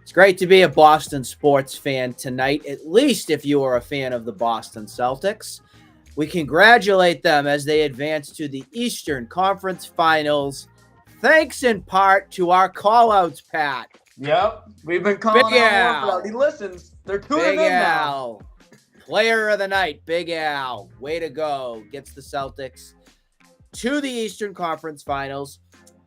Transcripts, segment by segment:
It's great to be a Boston sports fan tonight, at least if you are a fan of the Boston Celtics. We congratulate them as they advance to the Eastern Conference Finals, thanks in part to our call-outs, Pat. Yep, we've been calling Big out Al. Horford. He listens. They're tuning Big in Al, player of the night, Big Al. Way to go. Gets the Celtics to the Eastern Conference Finals.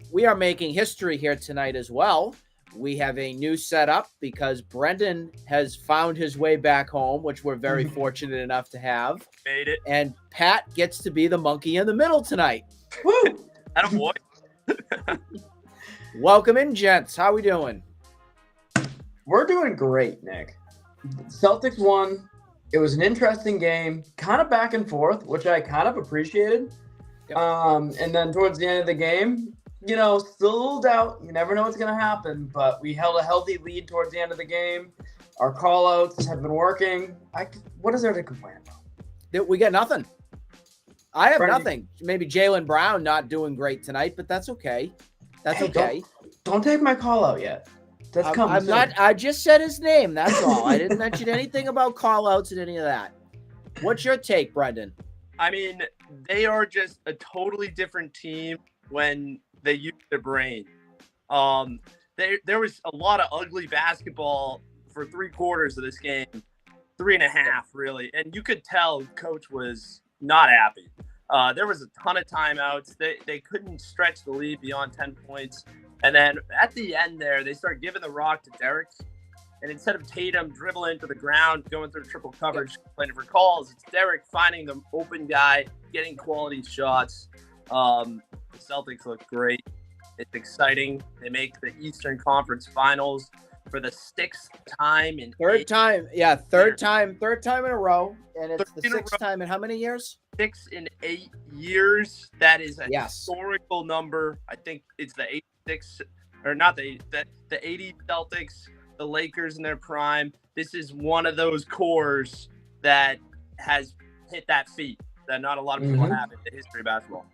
We are making history here tonight as well. We have a new setup because Brendan has found his way back home, which we're very fortunate enough to have. Made it. And Pat gets to be the monkey in the middle tonight. Woo! Attaboy. Welcome in, gents. How we doing? We're doing great, Nick. Celtics won. It was an interesting game, kind of back and forth, which I kind of appreciated. Yep. And then towards the end of the game, still a little doubt. You never know what's going to happen, but we held a healthy lead towards the end of the game. Our call-outs have been working. What is there to complain about? We got nothing. I have Brendan, nothing. Maybe Jaylen Brown not doing great tonight, but that's okay. That's okay. Don't take my call-out yet. That's coming I'm soon. not. I just said his name. That's all. I didn't mention anything about call-outs and any of that. What's your take, Brendan? I mean, they are just a totally different team when they use their brain. There was a lot of ugly basketball for 3/4 of this game, 3.5 really, and you could tell Coach was not happy. There was a ton of timeouts. They couldn't stretch the lead beyond 10 points, and then at the end there, they start giving the rock to Derrick, and instead of Tatum dribbling to the ground, going through triple coverage, playing for calls, it's Derrick finding the open guy, getting quality shots. The Celtics look great. It's exciting. They make the Eastern Conference Finals for the 6th time in Third time in a row, and it's the Third in a 6th row. time in how many years? 6 in 8 years. That is a Yes. historical number. I think it's the 86, or not the 80 Celtics, the Lakers in their prime. This is one of those cores that has hit that feat that not a lot of people have in the history of basketball.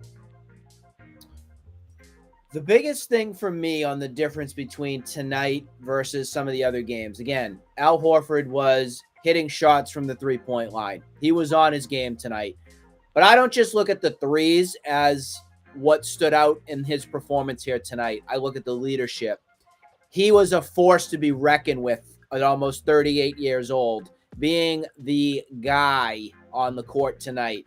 The biggest thing for me on the difference between tonight versus some of the other games, again, Al Horford was hitting shots from the three-point line. He was on his game tonight. But I don't just look at the threes as what stood out in his performance here tonight. I look at the leadership. He was a force to be reckoned with at almost 38 years old, being the guy on the court tonight.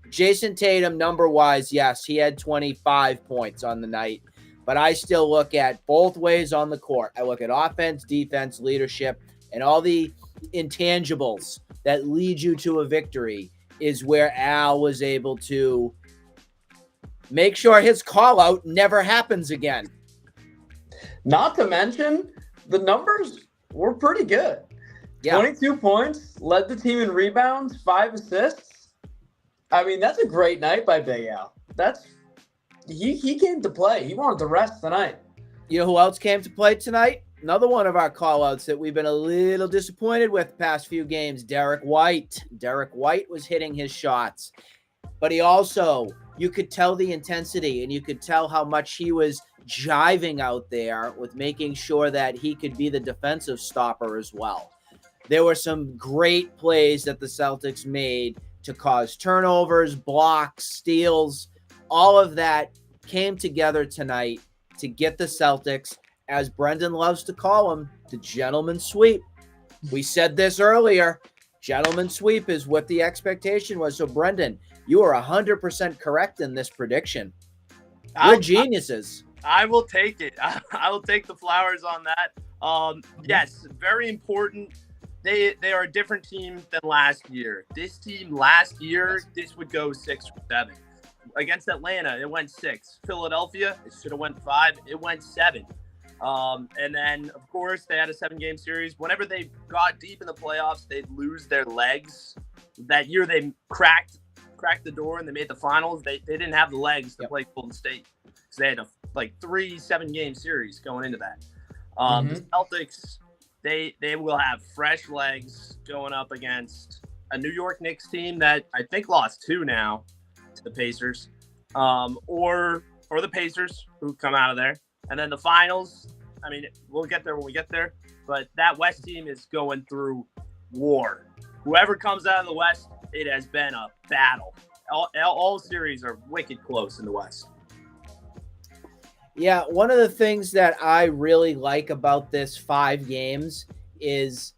Jayson Tatum, number-wise, yes, he had 25 points on the night, but I still look at both ways on the court. I look at offense, defense, leadership, and all the intangibles that lead you to a victory is where Al was able to make sure his call-out never happens again. Not to mention, the numbers were pretty good. Yeah. 22 points, led the team in rebounds, 5 assists. I mean, that's a great night by Big Al. He came to play. He wanted to rest tonight. You know who else came to play tonight? Another one of our call-outs that we've been a little disappointed with the past few games, Derrick White. Derrick White was hitting his shots, but he also, you could tell the intensity and you could tell how much he was jiving out there with making sure that he could be the defensive stopper as well. There were some great plays that the Celtics made to cause turnovers, blocks, steals. All of that came together tonight to get the Celtics, as Brendan loves to call them, the gentleman's sweep. We said this earlier. Gentleman's sweep is what the expectation was. So, Brendan, you are 100% correct in this prediction. We're geniuses. I will take it. I will take the flowers on that. Yes, very important. They are a different team than last year. This team last year, this would go 6 or 7. Against Atlanta, it went 6. Philadelphia, it should have went 5. It went 7. And then, of course, they had a 7-game series. Whenever they got deep in the playoffs, they'd lose their legs. That year, they cracked the door and they made the finals. They didn't have the legs to play Golden State. So they had 3 7-game series going into that. The Celtics, they will have fresh legs going up against a New York Knicks team that I think lost 2 now to the Pacers, or the Pacers who come out of there. And then the finals, I mean, we'll get there when we get there, but that West team is going through war. Whoever comes out of the West, it has been a battle. All series are wicked close in the West. Yeah, one of the things that I really like about this 5 games is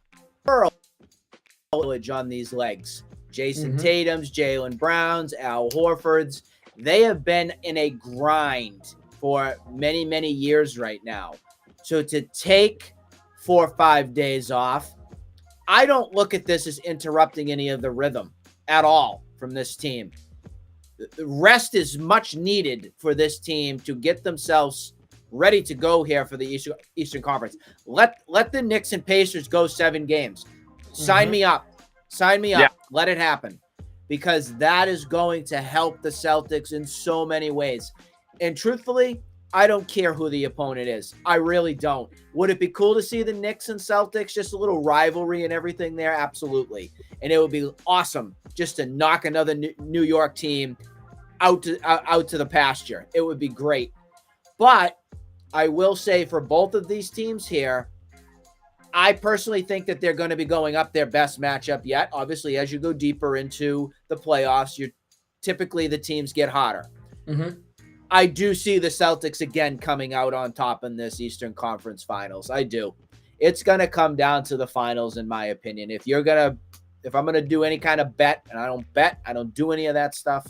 on these legs. Jayson Tatum's, Jaylen Brown's, Al Horford's, they have been in a grind for many, many years right now. So to take 4 or 5 days off, I don't look at this as interrupting any of the rhythm at all from this team. Rest is much needed for this team to get themselves ready to go here for the Eastern Conference. Let the Knicks and Pacers go 7 games. Sign me up. Sign me up. Yeah. Let it happen, because that is going to help the Celtics in so many ways. And truthfully, I don't care who the opponent is. I really don't. Would it be cool to see the Knicks and Celtics, just a little rivalry and everything there? Absolutely. And it would be awesome just to knock another New York team out to the pasture. It would be great. But I will say for both of these teams here, I personally think that they're going to be going up their best matchup yet. Obviously, as you go deeper into the playoffs, typically the teams get hotter. I do see the Celtics again coming out on top in this Eastern Conference Finals. I do. It's going to come down to the finals, in my opinion. If I'm going to do any kind of bet, and I don't do any of that stuff,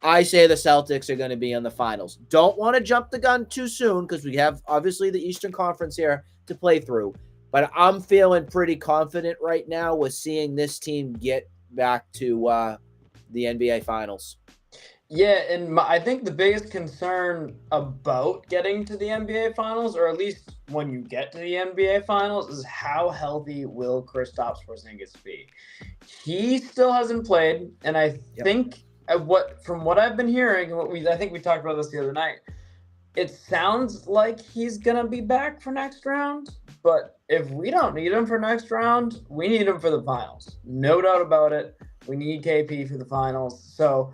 I say the Celtics are going to be in the finals. Don't want to jump the gun too soon, because we have obviously the Eastern Conference here to play through. But I'm feeling pretty confident right now with seeing this team get back to the NBA Finals. Yeah, and I think the biggest concern about getting to the NBA Finals, or at least when you get to the NBA Finals, is how healthy will Kristaps Porzingis be? He still hasn't played, and I think from what I've been hearing, I think we talked about this the other night, it sounds like he's gonna be back for next round. But if we don't need him for next round, we need him for the finals. No doubt about it. We need KP for the finals. So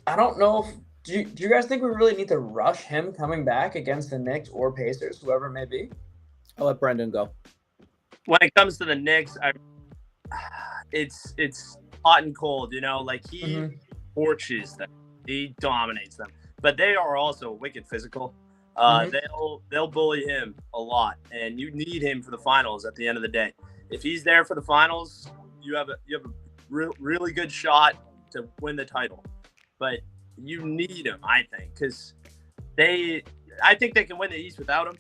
I don't know if do you guys think we really need to rush him coming back against the Knicks or Pacers, whoever it may be? I'll let Brendan go. When it comes to the Knicks, it's hot and cold, like he torches them. He dominates them. But they are also wicked physical. They'll bully him a lot, and you need him for the finals at the end of the day. If he's there for the finals, you have a really good shot to win the title. But you need him, I think, because I think they can win the East without him,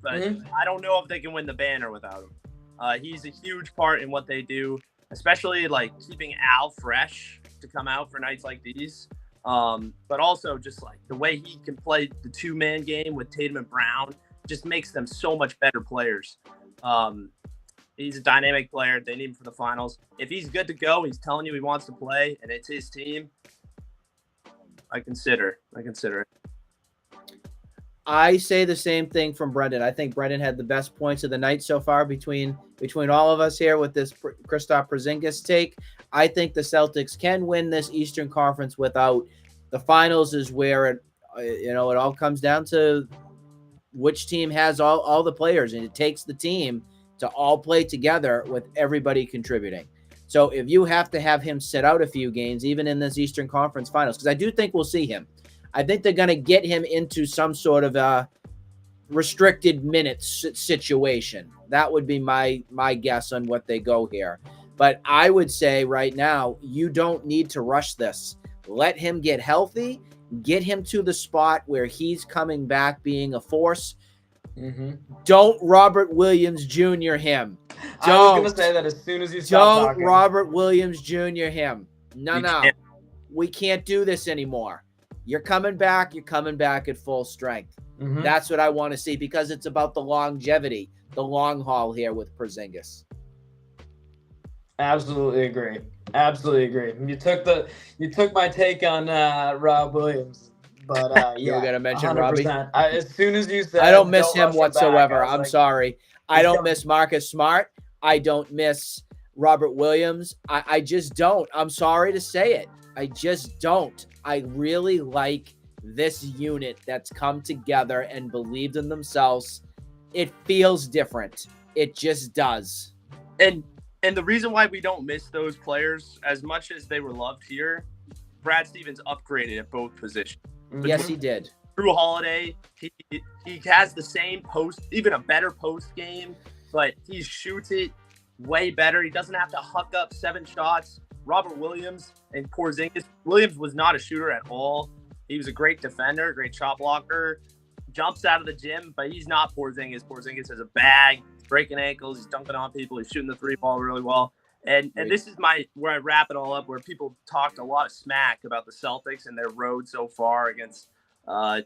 but I don't know if they can win the banner without him. He's a huge part in what they do, especially like keeping Al fresh to come out for nights like these. But also just like the way he can play the 2-man game with Tatum and Brown just makes them so much better players. He's a dynamic player. They need him for the finals. If he's good to go, he's telling you he wants to play, and it's his team, I consider it. I say the same thing from Brendan. I think Brendan had the best points of the night so far between all of us here with this Kristaps Porzingis take. I think the Celtics can win this Eastern Conference without. The finals is where it all comes down to which team has all the players, and it takes the team to all play together with everybody contributing. So if you have to have him sit out a few games, even in this Eastern Conference Finals, because I do think we'll see him. I think they're going to get him into some sort of a restricted minutes situation. That would be my guess on what they go here. But I would say right now, you don't need to rush this. Let him get healthy, get him to the spot where he's coming back being a force. Don't Robert Williams Jr. him. I was going to say that as soon as you stop talking. Don't Robert Williams Jr. him. No. We can't do this anymore. You're coming back at full strength. That's what I want to see, because it's about the longevity, the long haul here with Porzingis. Absolutely agree. You took my take on Rob Williams, but you were gonna mention 100%. Robbie. As soon as you said, I don't miss him whatsoever. I'm sorry. I don't miss Marcus Smart. I don't miss Robert Williams. I just don't. I'm sorry to say it. I just don't. I really like this unit that's come together and believed in themselves it feels different. It just does. And the reason why we don't miss those players as much as they were loved here, Brad Stevens upgraded at both positions. Yes, he did. Drew Holiday, he has the same post, even a better post game, but he shoots it way better. He doesn't have to huck up 7 shots. Robert Williams and Porzingis. Williams was not a shooter at all. He was a great defender, great shot blocker, jumps out of the gym, but he's not Porzingis. Porzingis has a bag, he's breaking ankles, he's dunking on people, he's shooting the 3-ball really well. And this is where I wrap it all up, where people talked a lot of smack about the Celtics and their road so far against a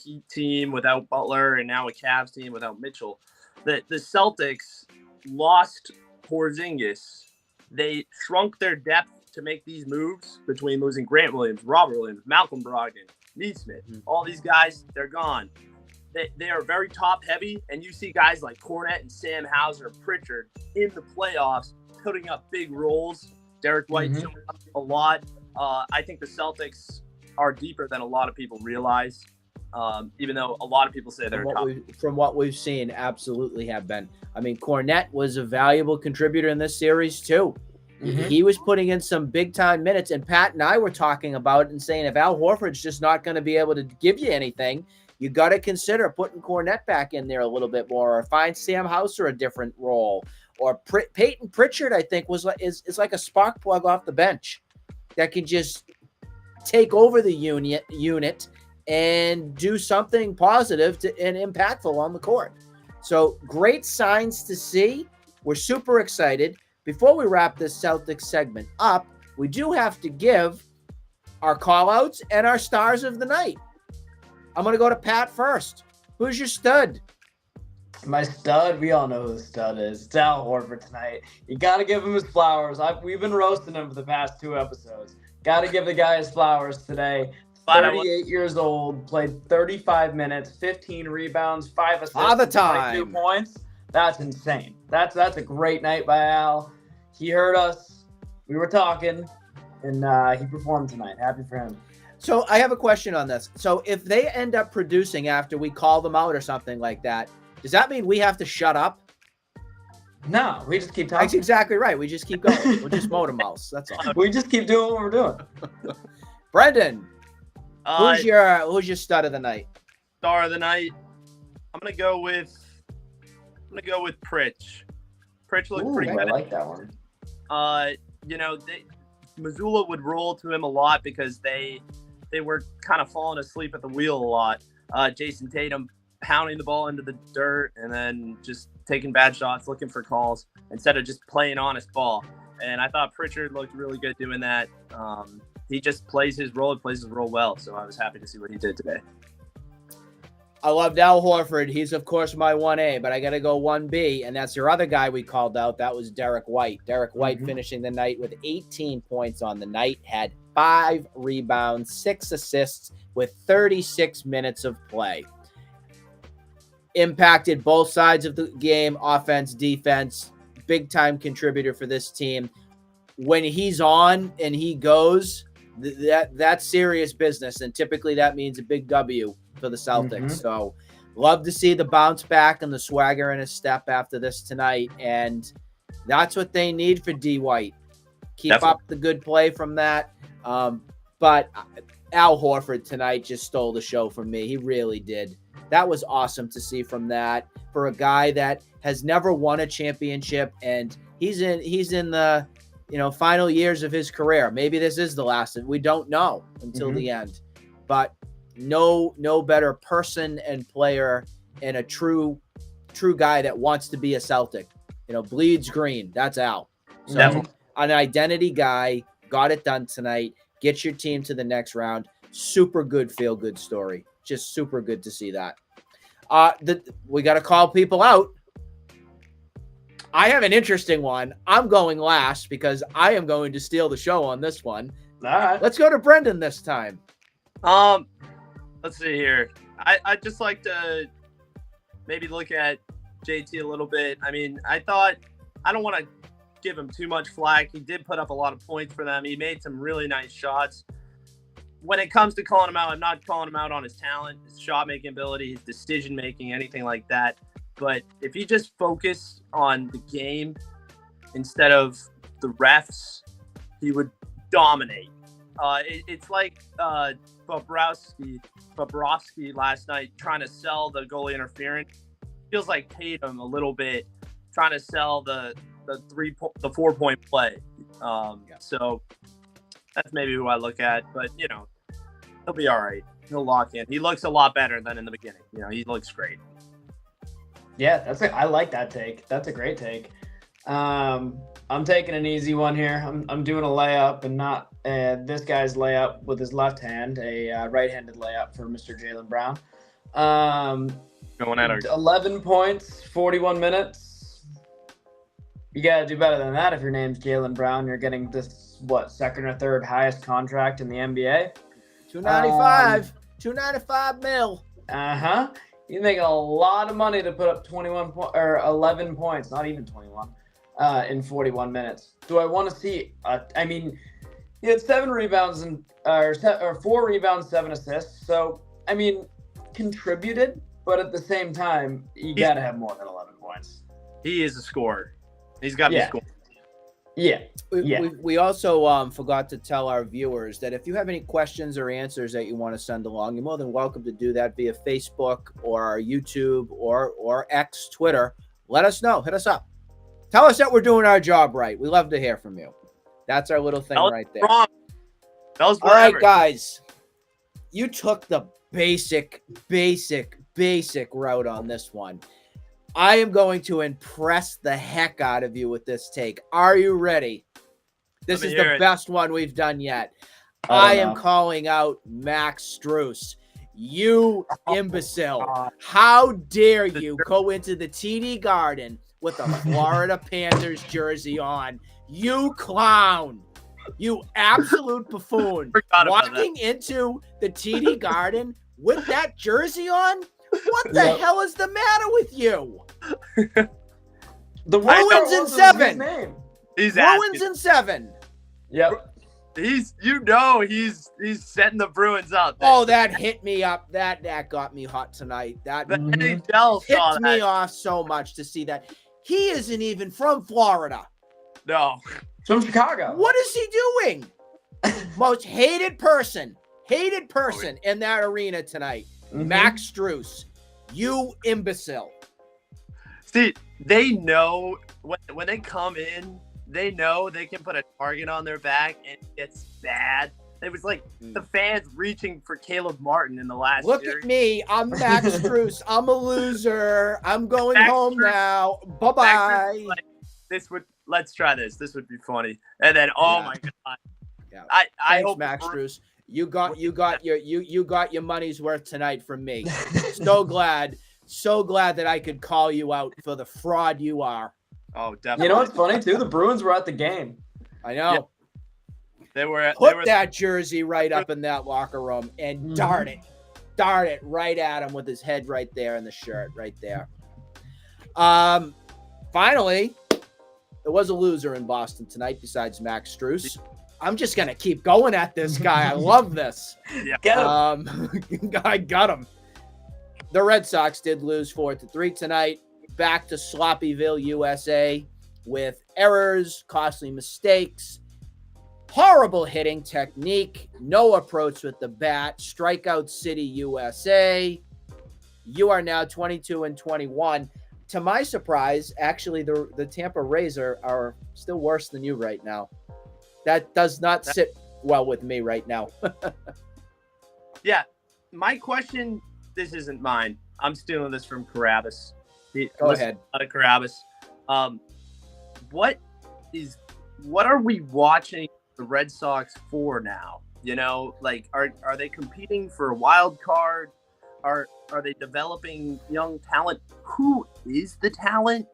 Heat team without Butler and now a Cavs team without Mitchell. The Celtics lost Porzingis. They shrunk their depth to make these moves between losing Grant Williams, Robert Williams, Malcolm Brogdon, Neesmith. All these guys, they're gone. They are very top heavy, and you see guys like Cornette and Sam Hauser, Pritchard in the playoffs putting up big roles. Derrick White showing up a lot. I think the Celtics are deeper than a lot of people realize, even though a lot of people say they're top. From what we've seen, absolutely have been. I mean, Cornette was a valuable contributor in this series too. He was putting in some big-time minutes, and Pat and I were talking about it and saying if Al Horford's just not going to be able to give you anything, you got to consider putting Cornette back in there a little bit more, or find Sam Hauser a different role, or Peyton Pritchard. I think is like a spark plug off the bench that can just take over the unit and do something positive and impactful on the court. So great signs to see. We're super excited. Before we wrap this Celtics segment up, we do have to give our call-outs and our stars of the night. I'm going to go to Pat first. Who's your stud? My stud, we all know who the stud is. It's Al Horford tonight. You got to give him his flowers. We've been roasting him for the past 2 episodes. Got to give the guy his flowers today. 38 years old, played 35 minutes, 15 rebounds, 5 assists, All the time. 22 points. That's insane. That's a great night by Al. He heard us. We were talking, and he performed tonight. Happy for him. So I have a question on this. So if they end up producing after we call them out or something like that, does that mean we have to shut up? No, we just keep talking. That's exactly right. We just keep going. We'll just motor mouse. That's all. We just keep doing what we're doing. Brendan, who's your stud of the night? Star of the night. I'm gonna go with Pritch. Pritch looked pretty good. I like that one. Missoula would roll to him a lot because they were kind of falling asleep at the wheel a lot. Jayson Tatum pounding the ball into the dirt and then just taking bad shots, looking for calls instead of just playing honest ball. And I thought Pritchard looked really good doing that. He just plays his role well. So I was happy to see what he did today. I loved Al Horford. He's, of course, my 1A, but I got to go 1B, and that's your other guy we called out. That was Derrick White. Derrick White finishing the night with 18 points on the night, had 5 rebounds, 6 assists with 36 minutes of play. Impacted both sides of the game, offense, defense, big-time contributor for this team. When he's on and he goes, that's serious business, and typically that means a big W for the Celtics. So love to see the bounce back and the swagger in his step after this tonight. And that's what they need for D White. Keep up the good play from that. But Al Horford tonight just stole the show from me. He really did. That was awesome to see from that for a guy that has never won a championship. And he's in the, final years of his career. Maybe this is the last. We don't know until the end, but no better person and player and a true guy that wants to be a Celtic, bleeds green. That's Al. So an identity guy, got it done tonight. Get your team to the next round. Super good, feel good story. Just super good to see that. We got to call people out. I have an interesting one. I'm going last because I am going to steal the show on this one. All right. Let's go to Brendan this time. Let's see here. I'd just like to maybe look at JT a little bit. I mean, I don't want to give him too much flack. He did put up a lot of points for them. He made some really nice shots. When it comes to calling him out, I'm not calling him out on his talent, his shot-making ability, his decision-making, anything like that. but if he just focused on the game instead of the refs, he would dominate. It's like Bobrovsky last night trying to sell the goalie interference. Feels like Tatum a little bit trying to sell the 4-point play. So that's maybe who I look at, but he'll be all right. He'll lock in. He looks a lot better than in the beginning. He looks great. Yeah, I like that take. That's a great take. I'm taking an easy one here. I'm doing a layup and not this guy's layup with his left hand, a right-handed layup for Mr. Jaylen Brown. Going at her. 11 points, 41 minutes. You got to do better than that if your name's Jaylen Brown. You're getting this, second or third highest contract in the NBA? $295 mil. Uh-huh. You make a lot of money to put up 11 points, not even 21, in 41 minutes. Do I want to see? He had 7 rebounds or 4 rebounds, 7 assists. So contributed, but at the same time, you got to have more than 11 points. He is a scorer. He's got to be scoring. Yeah. We also forgot to tell our viewers that if you have any questions or answers that you want to send along, you're more than welcome to do that via Facebook or YouTube or X, Twitter. Let us know. Hit us up. Tell us that we're doing our job right. We love to hear from you. That's our little thing right there. All right, guys. You took the basic route on this one. I am going to impress the heck out of you with this take. Are you ready? This is the best one we've done yet. I am calling out Max Strus. You imbecile. How dare you go into the TD Garden with a Florida Panthers jersey on? You clown. You absolute buffoon. Walking into the TD Garden with that jersey on? What the hell is the matter with you? The Bruins in 7. He's Bruins in 7. Yep. He's setting the Bruins up. Oh, that hit me up. That got me hot tonight. That NHL tipped me off so much to see that. He isn't even from Florida. No. From Chicago. What is he doing? Most hated person in that arena tonight. Max Strus. You imbecile. See, they know when they come in, they know they can put a target on their back and it's bad. It was like the fans reaching for Caleb Martin in the last Look year. at me. I'm Max Strus. I'm a loser. I'm going home now. Bye-bye. Let's try this. This would be funny. And then, my God. Yeah. I hope Max Strus. You got your money's worth tonight from me. So glad that I could call you out for the fraud you are. Oh, definitely. You know what's funny too? The Bruins were at the game. I know. Yeah. They were that jersey right up in that locker room and dart it right at him with his head right there in the shirt right there. Finally, there was a loser in Boston tonight besides Max Strus. I'm just going to keep going at this guy. I love this. Yeah. Get him. I got him. The Red Sox did lose 4-3 tonight. Back to Sloppyville, USA, with errors, costly mistakes, horrible hitting technique, no approach with the bat, strikeout city, USA. You are now 22-21. To my surprise, actually, the Tampa Rays are still worse than you right now. That does not sit well with me right now. Yeah. My question, this isn't mine. I'm stealing this from Carabas. Go ahead. Out of Carabas. What are we watching the Red Sox for now? Are they competing for a wild card? Are they developing young talent? Who is the talent?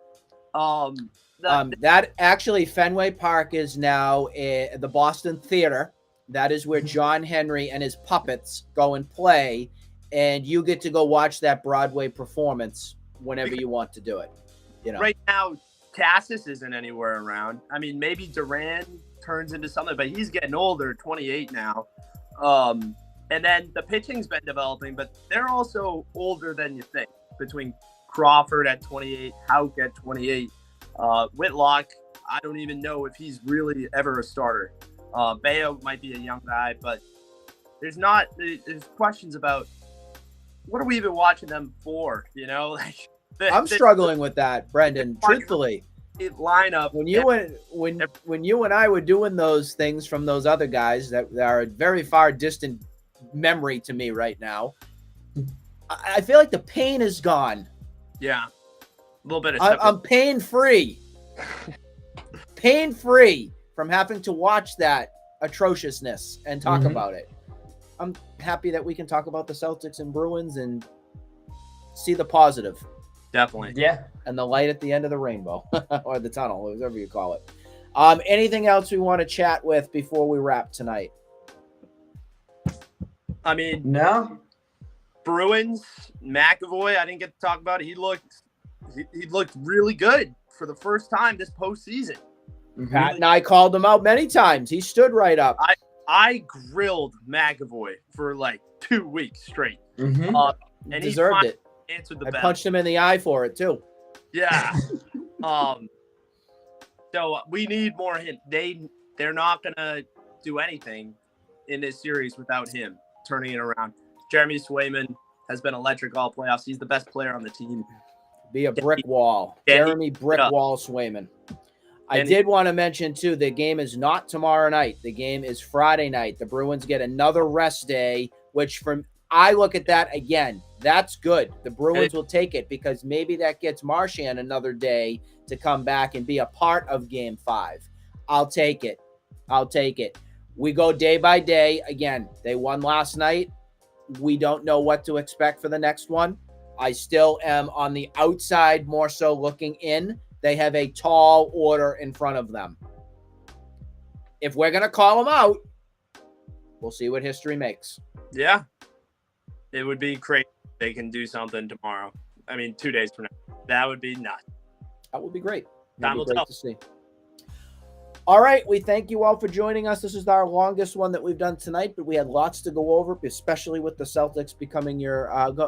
That actually Fenway Park is now the Boston Theater. That is where John Henry and his puppets go and play, and you get to go watch that Broadway performance whenever you want to do it. Right now, Cassis isn't anywhere around. I mean, maybe Duran turns into something, but he's getting older, 28 now. And then the pitching's been developing, but they're also older than you think between Crawford at 28, Houck at 28. Whitlock, I don't even know if he's really ever a starter. Bayo might be a young guy, but there's questions about what are we even watching them for? Like I'm struggling with that, Brendan. Truthfully, lineup when you and I were doing those things from those other guys that are a very far distant memory to me right now, I feel like the pain is gone. Yeah, a little bit of. I'm pain free, from having to watch that atrociousness and talk about it. I'm happy that we can talk about the Celtics and Bruins and see the positive. Definitely. Yeah. And the light at the end of the rainbow or the tunnel, whatever you call it. Anything else we want to chat with before we wrap tonight? I mean, no. Bruins, McAvoy, I didn't get to talk about it. He looked really good for the first time this postseason. Pat and I called him out many times. He stood right up. I grilled McAvoy for like 2 weeks straight. And he deserved it. Answered the I bell. punched him in the eye for it too. Yeah. So we need more him. They're not gonna do anything in this series without him turning it around. Jeremy Swayman has been electric all playoffs. He's the best player on the team. Be a brick wall. Jeremy Brick Wall Swayman. I did want to mention, too, the game is not tomorrow night. The game is Friday night. The Bruins get another rest day, which I look at that again. That's good. The Bruins will take it because maybe that gets Marchand another day to come back and be a part of Game 5. I'll take it. We go day by day. Again, they won last night. We don't know what to expect for the next one. I still am on the outside, more so looking in. They have a tall order in front of them. If we're going to call them out, we'll see what history makes. Yeah. It would be crazy if they can do something tomorrow. 2 days from now. That would be nuts. That would be great. Time will tell. To see. All right. We thank you all for joining us. This is our longest one that we've done tonight, but we had lots to go over, especially with the Celtics becoming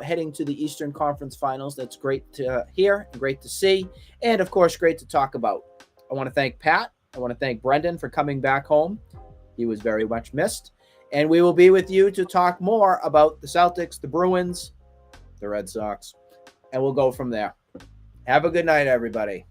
heading to the Eastern Conference Finals. That's great to hear and great to see. And, of course, great to talk about. I want to thank Pat. I want to thank Brendan for coming back home. He was very much missed. And we will be with you to talk more about the Celtics, the Bruins, the Red Sox, and we'll go from there. Have a good night, everybody.